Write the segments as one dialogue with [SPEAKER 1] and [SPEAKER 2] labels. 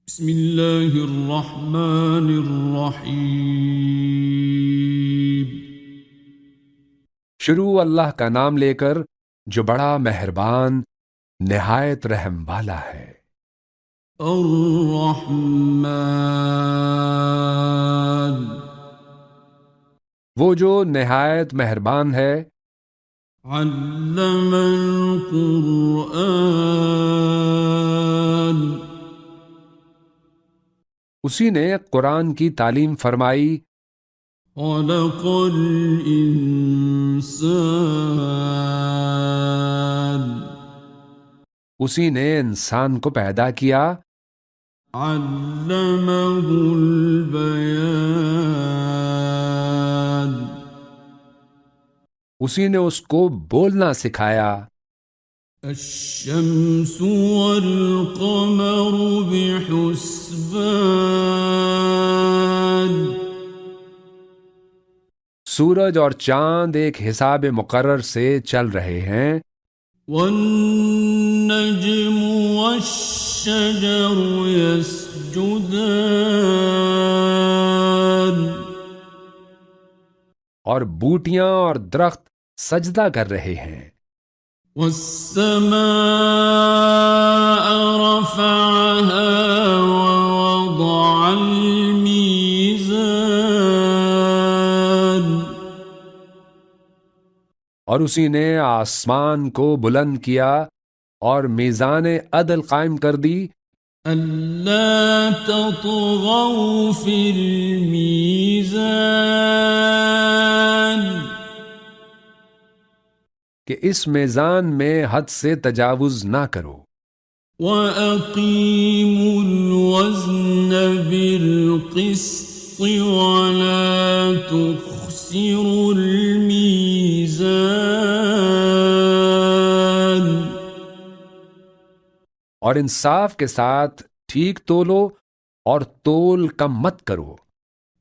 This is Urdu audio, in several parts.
[SPEAKER 1] بسم اللہ الرحمن الرحیم۔
[SPEAKER 2] شروع اللہ کا نام لے کر جو بڑا مہربان نہایت رحم والا ہے۔
[SPEAKER 1] الرحمن،
[SPEAKER 2] وہ جو نہایت مہربان ہے،
[SPEAKER 1] علم القرآن،
[SPEAKER 2] اسی نے قرآن کی تعلیم فرمائی،
[SPEAKER 1] خلق الانسان،
[SPEAKER 2] اسی نے انسان کو پیدا کیا،
[SPEAKER 1] علمہ البیان،
[SPEAKER 2] اسی نے اس کو بولنا سکھایا،
[SPEAKER 1] الشمس والقمر بحسبان،
[SPEAKER 2] سورج اور چاند ایک حساب مقرر سے چل رہے ہیں،
[SPEAKER 1] والنجم والشجر يسجدان،
[SPEAKER 2] اور بوٹیاں اور درخت سجدہ کر رہے ہیں،
[SPEAKER 1] والسماء رفعها ووضع الميزان،
[SPEAKER 2] اور اسی نے آسمان کو بلند کیا اور میزان عدل قائم کر دی،
[SPEAKER 1] ألا تطغوا في الميزان،
[SPEAKER 2] کہ اس میزان میں حد سے تجاوز نہ کرو،
[SPEAKER 1] وَأَقِيمُوا الْوَزْنَ بِالْقِسْطِ وَلَا تُخْسِرُوا الْمِيزَانَ،
[SPEAKER 2] اور انصاف کے ساتھ ٹھیک تولو اور تول کم مت کرو،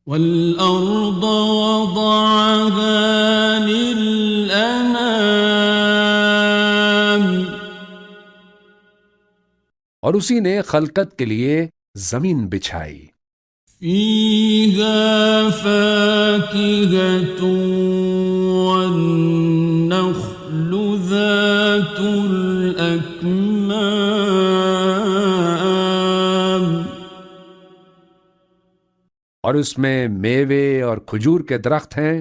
[SPEAKER 1] وَالْأَرْضَ وَضَعَهَا لِلْأَنَامِ،
[SPEAKER 2] اور اسی نے خلقت کے لیے زمین بچھائی،
[SPEAKER 1] فِيهَا فَاكِهَةٌ وَالنَّخْلُ ذَاتُ الْأَكْمَامِ،
[SPEAKER 2] اور اس میں میوے اور کھجور کے درخت ہیں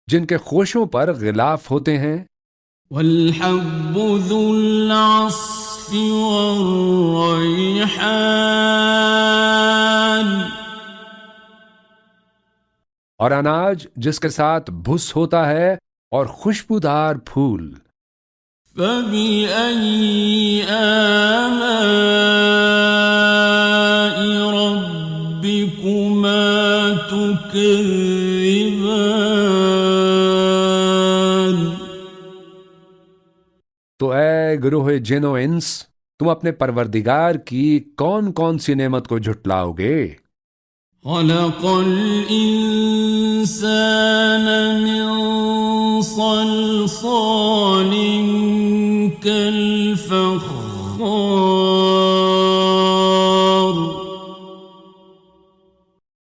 [SPEAKER 2] جن کے خوشوں پر غلاف ہوتے ہیں،
[SPEAKER 1] وَالْحَبُّ ذُو الْعَصْفِ وَالرَّيْحَانِ،
[SPEAKER 2] اور اناج جس کے ساتھ بھس ہوتا ہے اور خوشبودار پھول،
[SPEAKER 1] فَبِأَيِّ آلَاءِ رَبِّكُمَا تُكَذِّبَانِ،
[SPEAKER 2] تو اے گروہ جن و انس، تم اپنے پروردگار کی کون کون سی نعمت کو جھٹلاؤ گے؟
[SPEAKER 1] خَلَقَ الْإِنسَانَ مِنْ صَلْصَالٍ كَالْفَخَّارِ،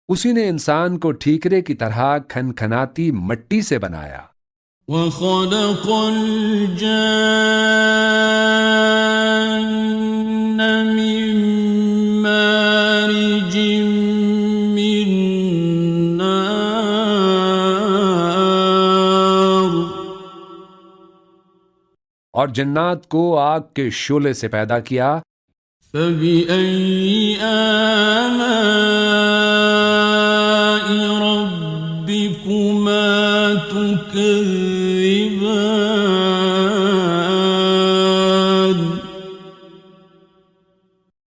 [SPEAKER 2] اسی نے انسان کو ٹھیکرے کی طرح کھنکھناتی مٹی سے بنایا،
[SPEAKER 1] وَخَلَقَ الْجَانَّ مِن مَّارِجٍ مِّن نَّارٍ،
[SPEAKER 2] اور جنات کو آگ کے شعلے سے پیدا کیا،
[SPEAKER 1] فَبِأَيِّ آلَاءِ رَبِّكُمَا تُكَذِّبَانِ،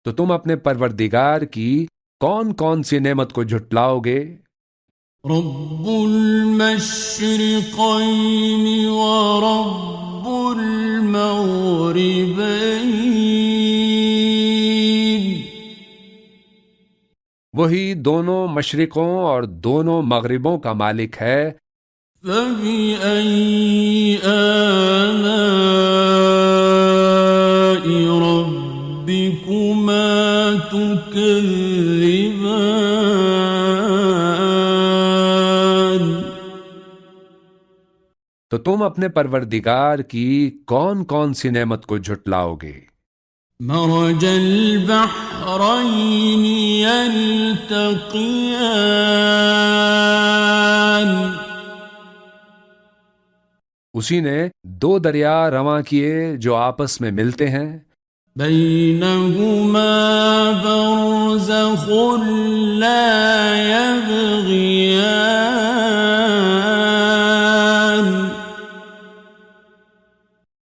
[SPEAKER 2] تو تم اپنے پروردگار کی کون کون سی نعمت کو جھٹلاؤ گے؟
[SPEAKER 1] رب المشرقين ورب المغربين،
[SPEAKER 2] وہی دونوں مشرقوں اور دونوں مغربوں کا مالک ہے،
[SPEAKER 1] فَبِأَيِّ آلَاءِ رَبِّكُمَا ربكما تكذبان
[SPEAKER 2] تو تم اپنے پروردگار کی کون کون سی نعمت کو جھٹلاؤ گے؟
[SPEAKER 1] مرج البحرين يلتقيان
[SPEAKER 2] اسی نے دو دریا رواں کیے جو آپس میں ملتے ہیں،
[SPEAKER 1] بينهما برزخ لا يبغيان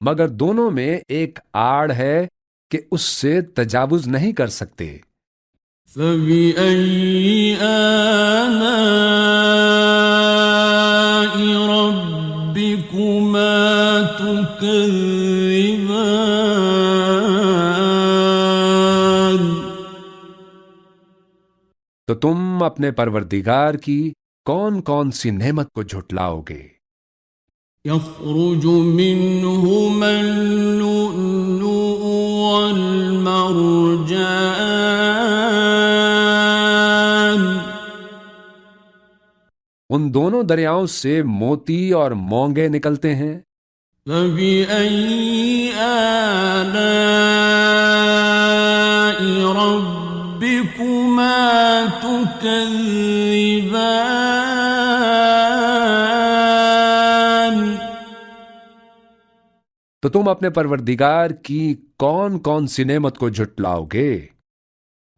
[SPEAKER 2] مگر دونوں میں ایک آڑ ہے کہ اس سے تجاوز نہیں کر سکتے۔
[SPEAKER 1] فبأي آلاء ربكما تكذبان
[SPEAKER 2] تو تم اپنے پروردگار کی کون کون سی نعمت کو جھٹلاؤ گے؟
[SPEAKER 1] يخرج منهما اللؤلؤ والمرجان
[SPEAKER 2] ان دونوں دریاؤں سے موتی اور مونگے نکلتے ہیں۔
[SPEAKER 1] فبأي آلاء ربكما تكذبان
[SPEAKER 2] تو تم اپنے پروردگار کی کون کون سی نعمت کو جھٹلاؤ گے؟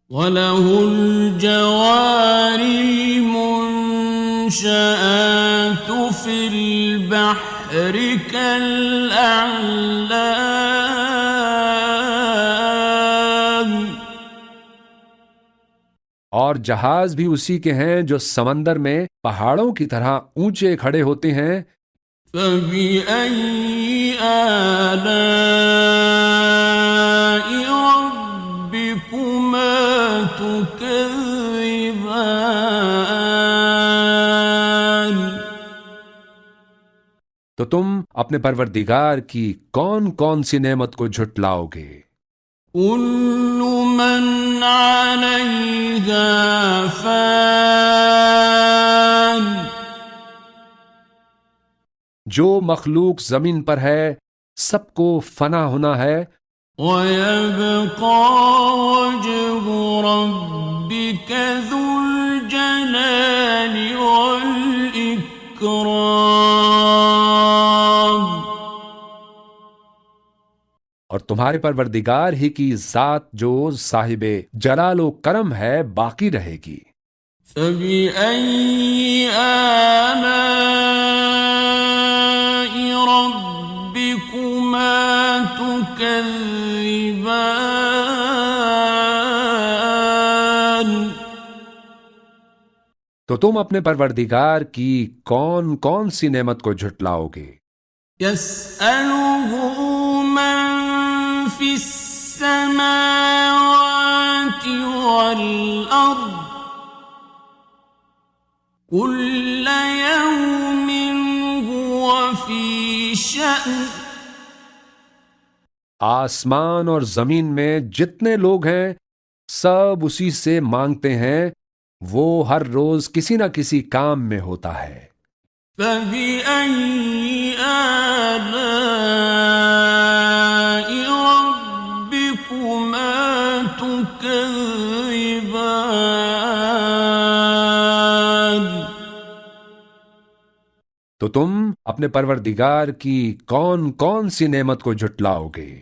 [SPEAKER 1] وَلَهُ الْجَوَارِ الْمُنشَآتُ فِي الْبَحْرِ كَالْأَعْلَامِ
[SPEAKER 2] اور جہاز بھی اسی کے ہیں جو سمندر میں پہاڑوں کی طرح اونچے کھڑے ہوتے ہیں۔
[SPEAKER 1] فَبِأَيِّ آلَاءِ رَبِّكُمَا تُكَذِّبَانِ
[SPEAKER 2] تو تم اپنے پروردگار کی کون کون سی نعمت کو جھٹلاؤ گے؟
[SPEAKER 1] كُلُّ مَنْ عَلَيْهَا فَانٍ
[SPEAKER 2] جو مخلوق زمین پر ہے سب کو فنا ہونا ہے،
[SPEAKER 1] وَيَبْقَى وَجْهُ رَبِّكَ ذُو الْجَلَالِ وَالْإِكْرَامِ
[SPEAKER 2] اور تمہارے پروردگار ہی کی ذات جو صاحب جلال و کرم ہے باقی رہے گی۔
[SPEAKER 1] فَبِأَيِّ آلَاءِ رَبِّكُمَا تُكَذِّبَانِ
[SPEAKER 2] تو تم اپنے پروردگار کی کون کون سی نعمت کو جھٹلاؤ گے؟
[SPEAKER 1] يَسْأَلُهُ مَن فِي السَّمَاوَاتِ وَالْأَرْضِ كُلَّ يَوْمٍ هُوَ فِي شَأْنٍ
[SPEAKER 2] آسمان اور زمین میں جتنے لوگ ہیں سب اسی سے مانگتے ہیں، وہ ہر روز کسی نہ کسی کام میں ہوتا ہے۔
[SPEAKER 1] فَبِأَيِّ آلَاءِ رَبِّكُمَا تُكَذِّبَانِ
[SPEAKER 2] تو تم اپنے پروردگار کی کون کون سی نعمت کو جھٹلاؤ گے؟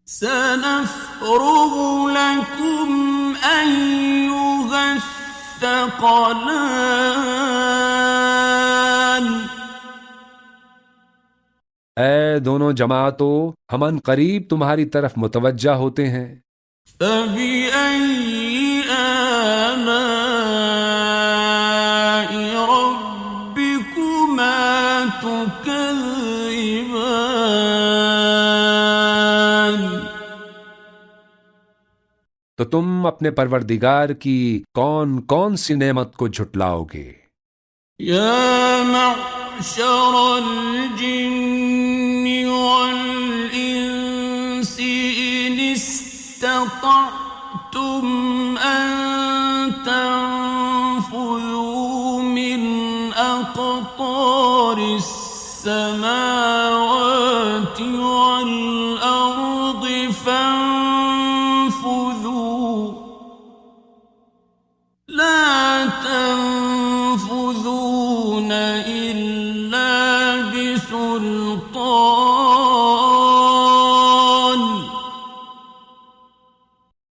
[SPEAKER 1] سَنَفْرُغُ لَكُمْ أَيُّهَ الثَّقَلَانِ
[SPEAKER 2] اے دونوں جماعتوں، ہم ان قریب تمہاری طرف متوجہ ہوتے ہیں۔
[SPEAKER 1] فَبِأَيِّ آلَاءِ رَبِّكُمَا تُكَذِّبَانِ
[SPEAKER 2] تو تم اپنے پروردگار کی کون کون سی نعمت کو جھٹلاؤ گے؟
[SPEAKER 1] یا معشر الجن والانس ان استطعتم اسْتَطَعْتُمْ أَن تَنفُذُوا مِنْ أَقْطَارِ السَّمَاوَاتِ وَالْأَرْضِ فَانفُذُوا لَا تَنفُذُونَ إِلَّا بِسُلْطَانٍ۔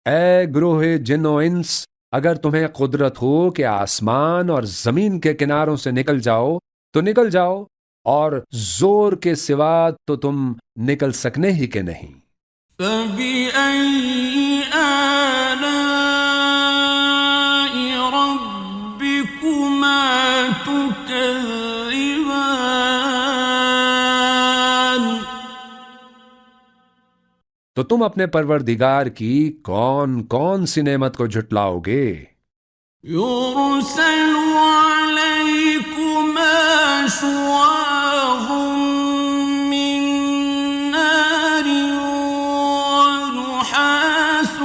[SPEAKER 2] اے گروہ جن و انس، اگر تمہیں قدرت ہو کہ آسمان اور زمین کے کناروں سے نکل جاؤ تو نکل جاؤ، اور زور کے سوا تو تم نکل سکنے ہی کے نہیں۔
[SPEAKER 1] فَبِأَيِّ آلَاءِ رَبِّكُمَا تُكَذِّبَانِ؟
[SPEAKER 2] تو تم اپنے پروردگار کی کون کون سی نعمت کو جھٹلاؤ گے؟
[SPEAKER 1] يُرْسَلُ عَلَيْكُمَا شُوَاظٌ مِّن نَّارٍ وَنُحَاسٌ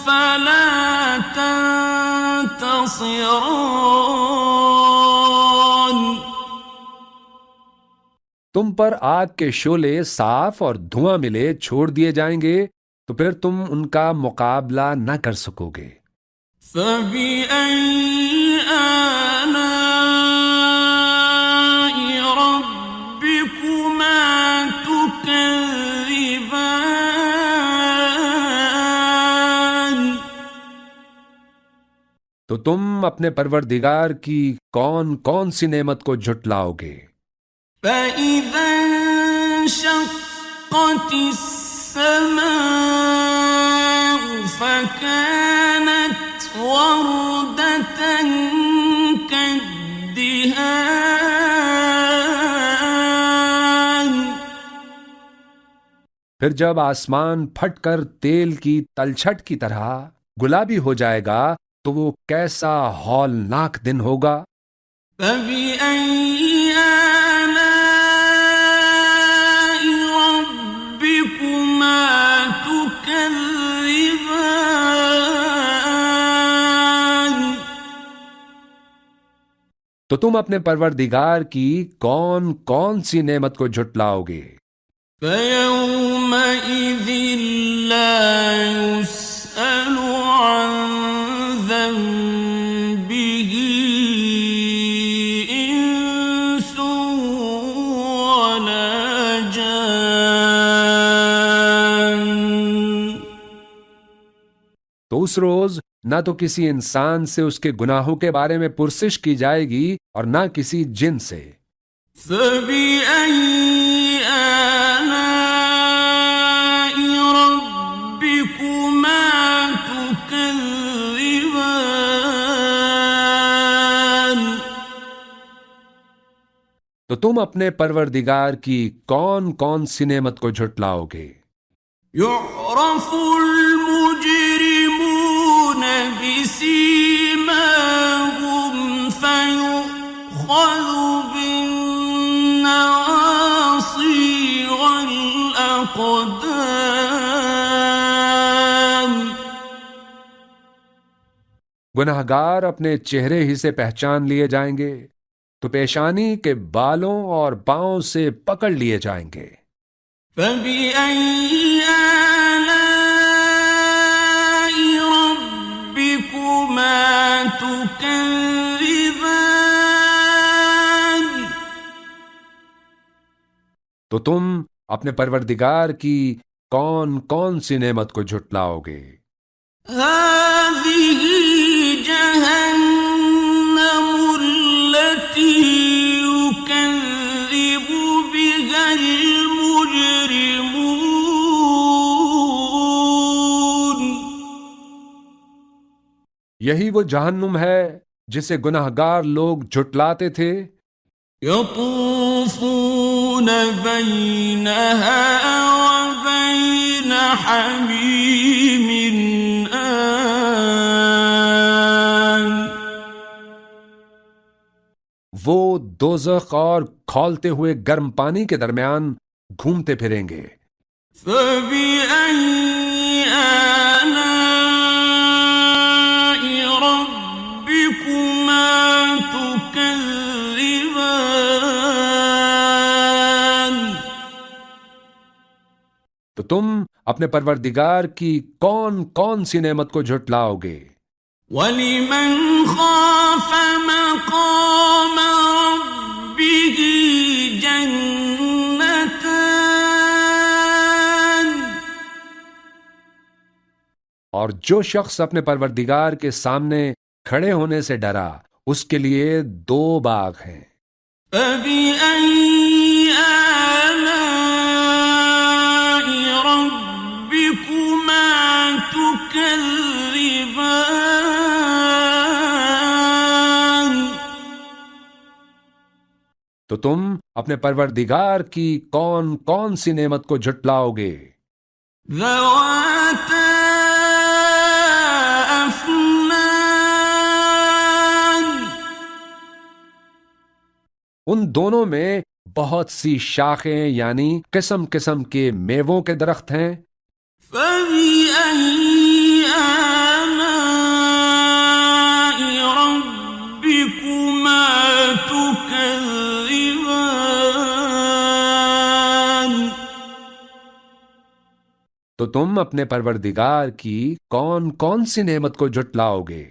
[SPEAKER 1] فَلَا تَنتَصِرَانِ۔
[SPEAKER 2] تم پر آگ کے شعلے صاف اور دھواں ملے چھوڑ دیے جائیں گے تو پھر تم ان کا مقابلہ نہ کر سکو گے۔
[SPEAKER 1] فَبِأَيِّ آلَاءِ رَبِّكُمَا تُكَذِّبَانِ؟
[SPEAKER 2] تو تم اپنے پروردگار کی کون کون سی نعمت کو جھٹلاؤ گے؟
[SPEAKER 1] فَإِذَا انشَقَّتِ السَّمَاءُ فَكَانَتْ وَرْدَةً كَالدِّهَانِ۔
[SPEAKER 2] پھر جب آسمان پھٹ کر تیل کی تلچھٹ کی طرح گلابی ہو جائے گا تو وہ کیسا ہولناک دن ہوگا۔
[SPEAKER 1] فَبِأَيِّ آلَاءِ رَبِّكُمَا تُكَذِّبَانِ؟
[SPEAKER 2] تو تم اپنے پروردگار کی کون کون سی نعمت کو جھٹلاؤ گے؟
[SPEAKER 1] فَيَوْمَئِذٍ لَا يُسْأَلُ عَن ذَنبِهِ إِنسٌ وَلَا جَانٌّ۔
[SPEAKER 2] تو اس روز نہ تو کسی انسان سے اس کے گناہوں کے بارے میں پرسش کی جائے گی اور نہ کسی جن سے۔
[SPEAKER 1] فَبِأَيِّ آلَاءِ رَبِّكُمَا تُكَذِّبَانِ؟
[SPEAKER 2] تو تم اپنے پروردگار کی کون کون سی نعمت کو جھٹلاؤ گے؟
[SPEAKER 1] يُعْرَفُ الْمُجْرِمُونَ بِسِيمَاهُمْ فَيُؤْخَذُ بِالنَّوَاصِي وَالْأَقْدَامِ۔
[SPEAKER 2] گناہگار اپنے چہرے ہی سے پہچان لیے جائیں گے تو پیشانی کے بالوں اور پاؤں سے پکڑ لیے جائیں گے۔
[SPEAKER 1] فَبِأَيِّ آلَاءِ رَبِّكُمَا تُكَذِّبَانِ؟
[SPEAKER 2] تو تم اپنے پروردگار کی کون کون سی نعمت کو جھٹلاؤ گے؟
[SPEAKER 1] هَٰذِهِ جَهَنَّمُ الَّتِي يُكَذِّبُ بِهَا الْمُجْرِمُونَ۔
[SPEAKER 2] یہی وہ جہنم ہے جسے گناہگار لوگ جھٹلاتے تھے۔
[SPEAKER 1] يَطُوفُونَ بَيْنَهَا وَبَيْنَ حَمِيمٍ آنٍ۔
[SPEAKER 2] وہ دوزخ اور کھولتے ہوئے گرم پانی کے درمیان گھومتے پھریں گے۔
[SPEAKER 1] فَبِأَيِّ
[SPEAKER 2] تم اپنے پروردگار کی کون کون سی نعمت کو جھٹلاؤ گے؟
[SPEAKER 1] وَلِمَنْ خَافَ مَقَامَ رَبِّهِ جَنَّتَانِ
[SPEAKER 2] اور جو شخص اپنے پروردگار کے سامنے کھڑے ہونے سے ڈرا اس کے لیے 2 باغ ہیں۔
[SPEAKER 1] فَبِأَيِّ آلَاءِ رَبِّكُمَا تُكَذِّبَانِ
[SPEAKER 2] تو تم اپنے پروردگار کی کون کون سی نعمت کو جھٹلاؤ گے؟
[SPEAKER 1] ذَوَاتَا أَفْنَانٍ
[SPEAKER 2] ان دونوں میں بہت سی شاخیں یعنی قسم قسم کے میووں کے درخت ہیں۔
[SPEAKER 1] فَبِأَيِّ آلَاءِ رَبِّكُمَا تُكَذِّبَانِ
[SPEAKER 2] تو تم اپنے پروردگار کی کون کون سی نعمت کو جھٹلاؤ گے؟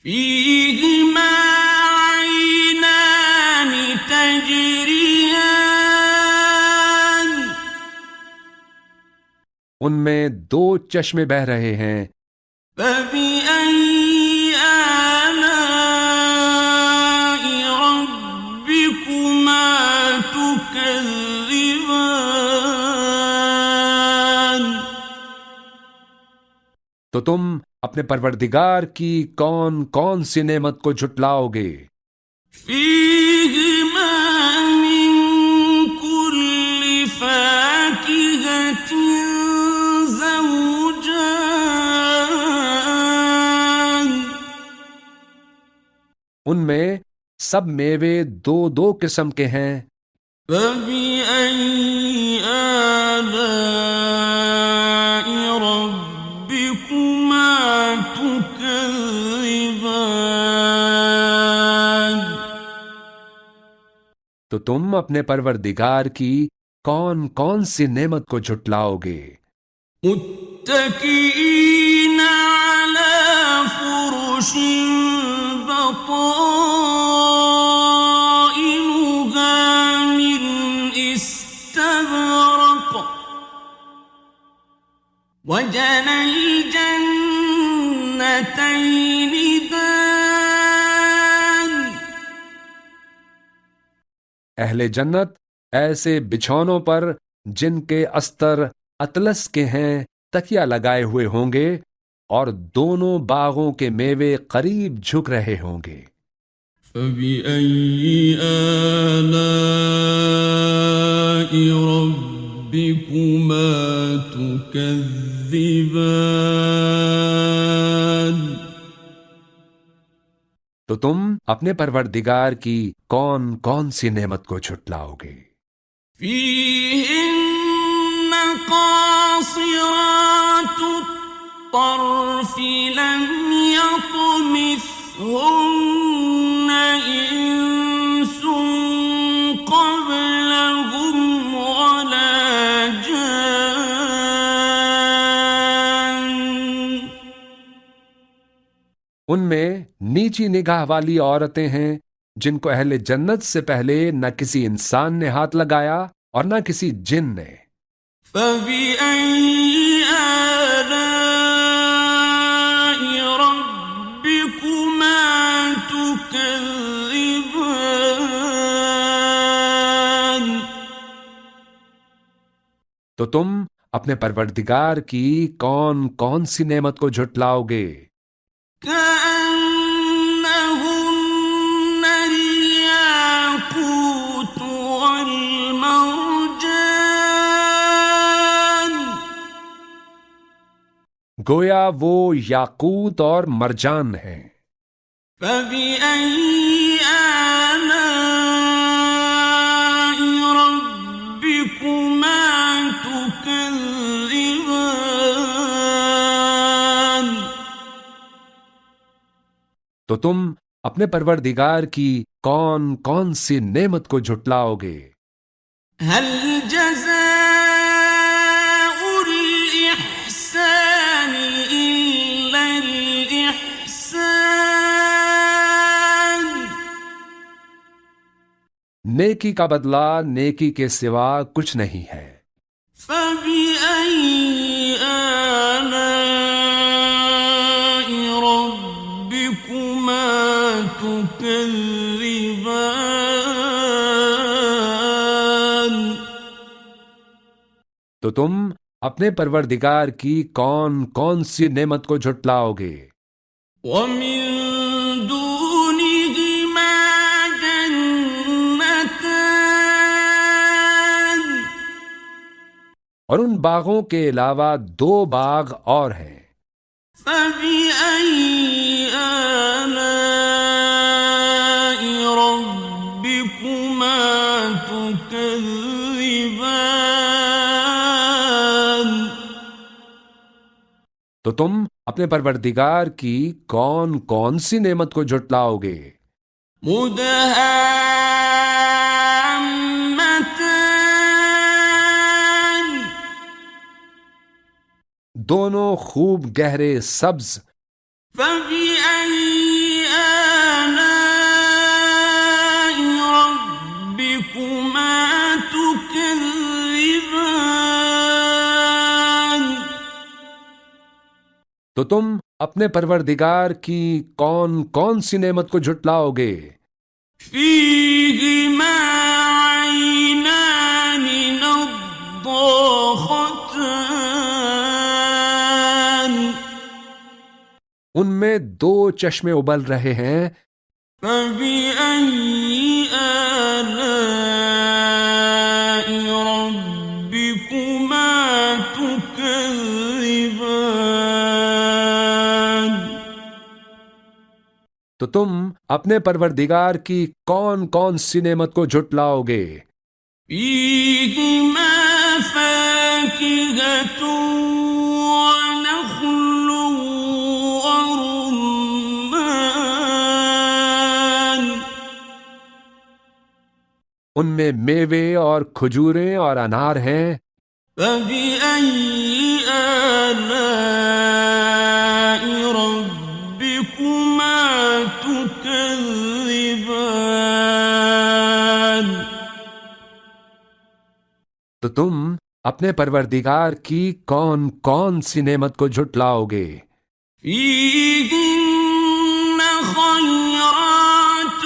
[SPEAKER 1] فِيهِمَا عَيْنَانِ تَجْرِيَانِ
[SPEAKER 2] ان میں 2 چشمے بہہ رہے ہیں۔
[SPEAKER 1] فَبِأَيِّ آلَاءِ رَبِّكُمَا تُكَذِّبَانِ
[SPEAKER 2] تو تم اپنے پروردگار کی کون کون سی نعمت کو جھٹلاؤ گے؟
[SPEAKER 1] فِيهِمَا مِن كُلِّ فَاكِهَةٍ زَوْجَانِ
[SPEAKER 2] ان میں سب میوے 2 قسم کے ہیں۔
[SPEAKER 1] فَبِأَيِّ آلَاءِ رَبِّكُمَا تُكَذِّبَانِ
[SPEAKER 2] تو تم اپنے پروردگار کی کون کون سی نعمت کو جھٹلاؤ گے؟
[SPEAKER 1] مُتَّكِئِينَ عَلَى فُرُشٍ بَطَائِنُهَا مِنْ إِسْتَبْرَقٍ وَجَنَى الْجَنَّتَيْنِ دَانٍ
[SPEAKER 2] اہل جنت ایسے بچھونوں پر جن کے استر اطلس کے ہیں تکیہ لگائے ہوئے ہوں گے اور دونوں باغوں کے میوے قریب جھک رہے ہوں گے۔
[SPEAKER 1] فَبِأَيِّ آلَاءِ رَبِّكُمَا تُكَذِّبَانِ
[SPEAKER 2] تو تم اپنے پروردگار کی کون کون سی نعمت کو جھٹلاؤ گے؟
[SPEAKER 1] فِيهِنَّ قَاصِرَاتُ الطَّرْفِ لَمْ يَطْمِثْهُنَّ إِنسٌ قَبْلَهُمْ وَلَا جَانٌّ
[SPEAKER 2] ان میں نیچی نگاہ والی عورتیں ہیں جن کو اہل جنت سے پہلے نہ کسی انسان نے ہاتھ لگایا اور نہ کسی جن نے۔
[SPEAKER 1] فَبِأَيِّ آلَاءِ رَبِّكُمَا تُكَذِّبَانِ
[SPEAKER 2] تو تم اپنے پروردگار کی کون کون سی نعمت کو جھٹلاؤ گے؟
[SPEAKER 1] كَأَنَّهُنَّ الْيَاقُوتُ وَالْمَرْجَانُ
[SPEAKER 2] گویا وہ یاقوت اور مرجان ہیں۔
[SPEAKER 1] فَبِأَيِّ آلَاءِ رَبِّكُمَا تُكَذِّبَانِ
[SPEAKER 2] تو تم اپنے پروردگار کی کون کون سی نعمت کو جھٹلاؤ گے؟
[SPEAKER 1] هل جزاء
[SPEAKER 2] نیکی کا بدلہ نیکی کے سوا کچھ نہیں ہے۔
[SPEAKER 1] فبأي آلاء ربكما تكذبان؟
[SPEAKER 2] تو تم اپنے پروردگار کی کون کون سی نعمت کو جھٹلاؤ گے؟
[SPEAKER 1] ومن دونهما جنتان،
[SPEAKER 2] اور ان باغوں کے علاوہ دو باغ اور ہیں۔
[SPEAKER 1] فبأي آلاء ربكما تكذبان؟
[SPEAKER 2] تو تم اپنے پروردگار کی کون کون سی نعمت کو جھٹلاؤ گے؟
[SPEAKER 1] مدہامتان،
[SPEAKER 2] دونوں خوب گہرے سبز۔
[SPEAKER 1] فبأي آلاء ربكما تكذبان؟
[SPEAKER 2] تو تم اپنے پروردگار کی کون کون سی نعمت کو جھٹلاؤ گے؟
[SPEAKER 1] فيهما عينان نضاختان،
[SPEAKER 2] ان میں دو چشمے ابل رہے ہیں۔
[SPEAKER 1] فبأي آلاء ربكما تكذبان؟
[SPEAKER 2] تو تم اپنے پروردگار کی کون کون سی نعمت کو جھٹلاؤ گے؟
[SPEAKER 1] فيهما فاكهة ونخل ورمان،
[SPEAKER 2] ان میں میوے اور کھجوریں اور انار ہیں۔
[SPEAKER 1] فبأي آلاء ربكما تكذبان؟
[SPEAKER 2] تو تم اپنے پروردگار کی کون کون سی نعمت کو جھٹلاؤ گے؟
[SPEAKER 1] فيهن خيرات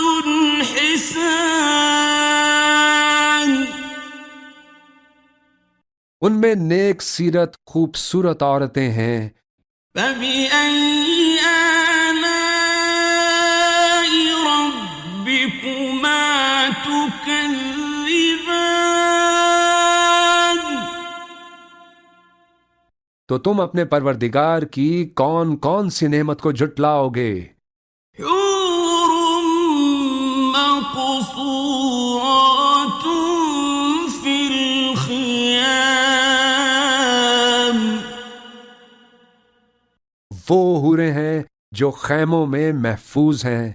[SPEAKER 1] حسان،
[SPEAKER 2] ان میں نیک سیرت خوبصورت عورتیں ہیں۔
[SPEAKER 1] فبأي آلاء ربكما تكذبان؟
[SPEAKER 2] تو تم اپنے پروردگار کی کون کون سی نعمت کو جھٹلاؤ گے؟
[SPEAKER 1] حور مقصورات في الخيام،
[SPEAKER 2] وہ حوریں ہیں جو خیموں میں محفوظ ہیں۔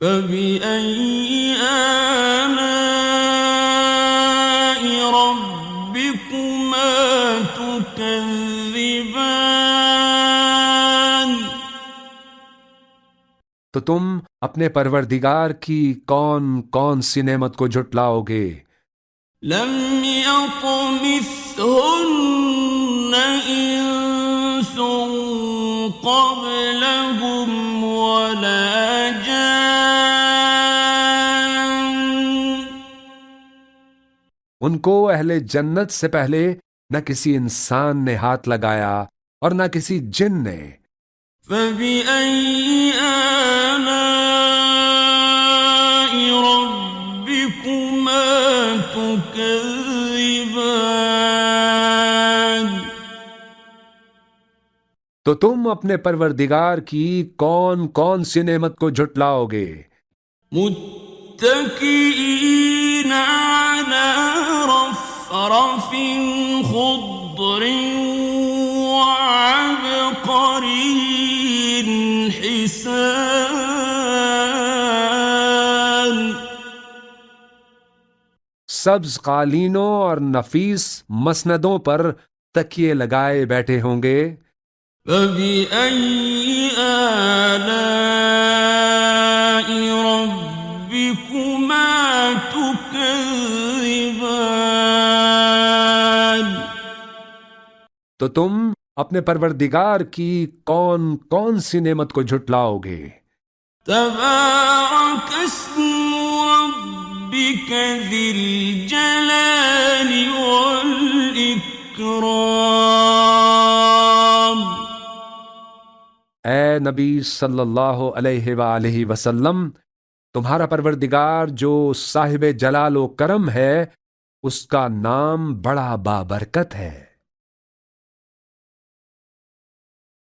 [SPEAKER 1] فبأي آلاء ربكما تكذبان؟
[SPEAKER 2] تو تم اپنے پروردگار کی کون کون سی نعمت کو جھٹلاؤ گے؟
[SPEAKER 1] لم يطمثهن إنس قبلهم ولا جان،
[SPEAKER 2] ان کو اہل جنت سے پہلے نہ کسی انسان نے ہاتھ لگایا اور نہ کسی جن نے۔
[SPEAKER 1] فبأي آلاء ربكما تكذبان؟
[SPEAKER 2] تو تم اپنے پروردگار کی کون کون سی نعمت کو جھٹلاؤ گے؟
[SPEAKER 1] متكئين على رفرف خضر وعبقري حسان،
[SPEAKER 2] سبز قالینوں اور نفیس مسندوں پر تکیے لگائے بیٹھے ہوں گے۔
[SPEAKER 1] فبأي آلاء ربكما تكذبان؟
[SPEAKER 2] تو تم اپنے پروردگار کی کون کون سی نعمت کو جھٹلاؤ گے؟
[SPEAKER 1] تبارك اسم ربك ذي الجلال والإكرام۔
[SPEAKER 2] اے نبی صلی اللہ علیہ وآلہ وسلم، تمہارا پروردگار جو صاحب جلال و کرم ہے، اس کا نام بڑا بابرکت ہے۔